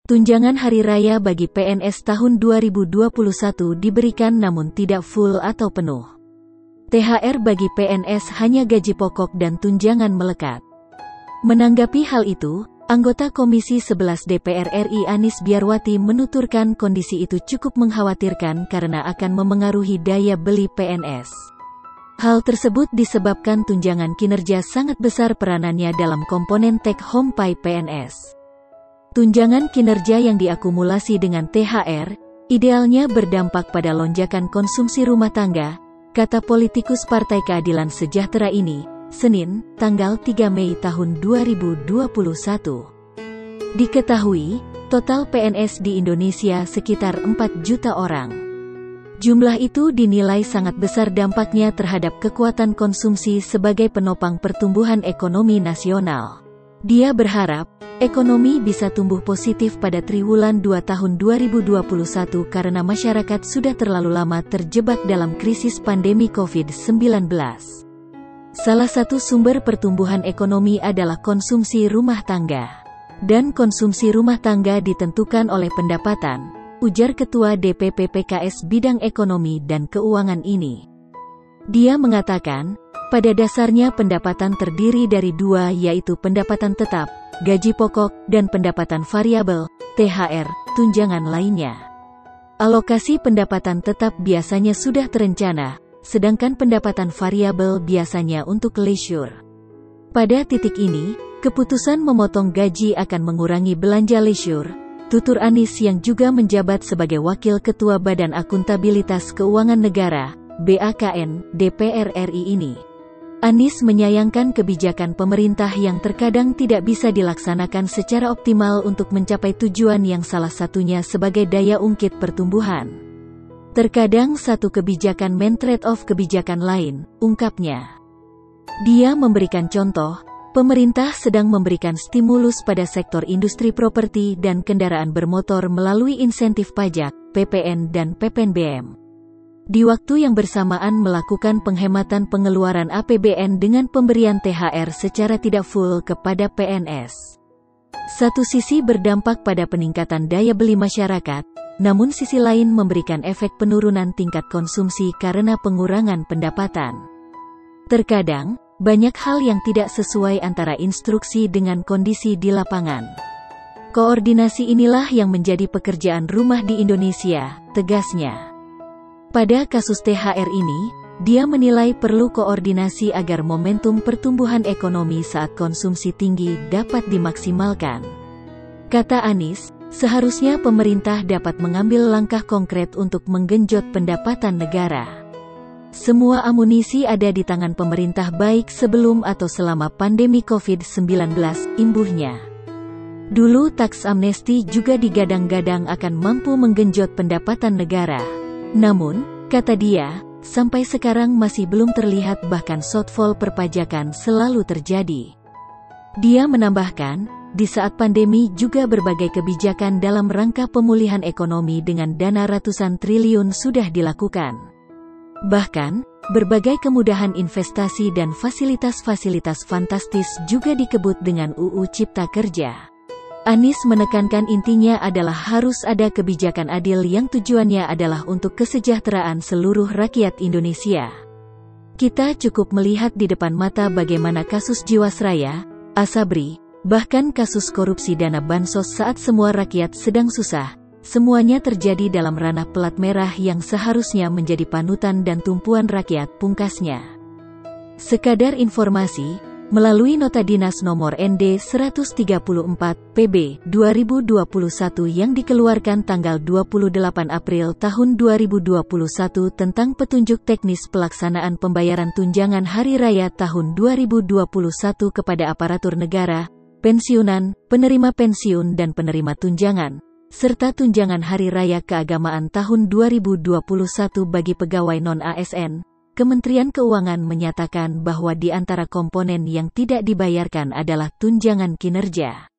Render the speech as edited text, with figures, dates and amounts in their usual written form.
Tunjangan hari raya bagi PNS tahun 2021 diberikan namun tidak full atau penuh. THR bagi PNS hanya gaji pokok dan tunjangan melekat. Menanggapi hal itu, anggota Komisi 11 DPR RI Anies Biarwati menuturkan kondisi itu cukup mengkhawatirkan karena akan memengaruhi daya beli PNS. Hal tersebut disebabkan tunjangan kinerja sangat besar peranannya dalam komponen take home pay PNS. Tunjangan kinerja yang diakumulasi dengan THR, idealnya berdampak pada lonjakan konsumsi rumah tangga, kata politikus Partai Keadilan Sejahtera ini, Senin, tanggal 3 Mei tahun 2021. Diketahui, total PNS di Indonesia sekitar 4 juta orang. Jumlah itu dinilai sangat besar dampaknya terhadap kekuatan konsumsi sebagai penopang pertumbuhan ekonomi nasional. Dia berharap, ekonomi bisa tumbuh positif pada triwulan 2 tahun 2021 karena masyarakat sudah terlalu lama terjebak dalam krisis pandemi COVID-19. Salah satu sumber pertumbuhan ekonomi adalah konsumsi rumah tangga. Dan konsumsi rumah tangga ditentukan oleh pendapatan, ujar Ketua DPP PKS Bidang Ekonomi dan Keuangan ini. Dia mengatakan, pada dasarnya pendapatan terdiri dari dua yaitu pendapatan tetap, gaji pokok, dan pendapatan variabel, THR, tunjangan lainnya. Alokasi pendapatan tetap biasanya sudah terencana, sedangkan pendapatan variabel biasanya untuk leisure. Pada titik ini, keputusan memotong gaji akan mengurangi belanja leisure, tutur Anies yang juga menjabat sebagai Wakil Ketua Badan Akuntabilitas Keuangan Negara, BAKN, DPR RI ini. Anies menyayangkan kebijakan pemerintah yang terkadang tidak bisa dilaksanakan secara optimal untuk mencapai tujuan yang salah satunya sebagai daya ungkit pertumbuhan. Terkadang satu kebijakan men-trade-off kebijakan lain, ungkapnya. Dia memberikan contoh, pemerintah sedang memberikan stimulus pada sektor industri properti dan kendaraan bermotor melalui insentif pajak, PPN dan PPNBM. Di waktu yang bersamaan melakukan penghematan pengeluaran APBN dengan pemberian THR secara tidak full kepada PNS. Satu sisi berdampak pada peningkatan daya beli masyarakat, namun sisi lain memberikan efek penurunan tingkat konsumsi karena pengurangan pendapatan. Terkadang, banyak hal yang tidak sesuai antara instruksi dengan kondisi di lapangan. Koordinasi inilah yang menjadi pekerjaan rumah di Indonesia, tegasnya. Pada kasus THR ini, dia menilai perlu koordinasi agar momentum pertumbuhan ekonomi saat konsumsi tinggi dapat dimaksimalkan. Kata Anies, seharusnya pemerintah dapat mengambil langkah konkret untuk menggenjot pendapatan negara. Semua amunisi ada di tangan pemerintah baik sebelum atau selama pandemi COVID-19, imbuhnya. Dulu taks amnesti juga digadang-gadang akan mampu menggenjot pendapatan negara. Namun, kata dia, sampai sekarang masih belum terlihat bahkan shortfall perpajakan selalu terjadi. Dia menambahkan, di saat pandemi juga berbagai kebijakan dalam rangka pemulihan ekonomi dengan dana ratusan triliun sudah dilakukan. Bahkan, berbagai kemudahan investasi dan fasilitas-fasilitas fantastis juga dikebut dengan UU Cipta Kerja. Anies menekankan intinya adalah harus ada kebijakan adil yang tujuannya adalah untuk kesejahteraan seluruh rakyat Indonesia. Kita cukup melihat di depan mata bagaimana kasus Jiwasraya, Asabri, bahkan kasus korupsi dana bansos saat semua rakyat sedang susah, semuanya terjadi dalam ranah pelat merah yang seharusnya menjadi panutan dan tumpuan rakyat, pungkasnya. Sekadar informasi, melalui Nota Dinas Nomor ND 134 PB 2021 yang dikeluarkan tanggal 28 April tahun 2021 tentang petunjuk teknis pelaksanaan pembayaran tunjangan hari raya tahun 2021 kepada aparatur negara, pensiunan, penerima pensiun dan penerima tunjangan, serta tunjangan hari raya keagamaan tahun 2021 bagi pegawai non-ASN, Kementerian Keuangan menyatakan bahwa di antara komponen yang tidak dibayarkan adalah tunjangan kinerja.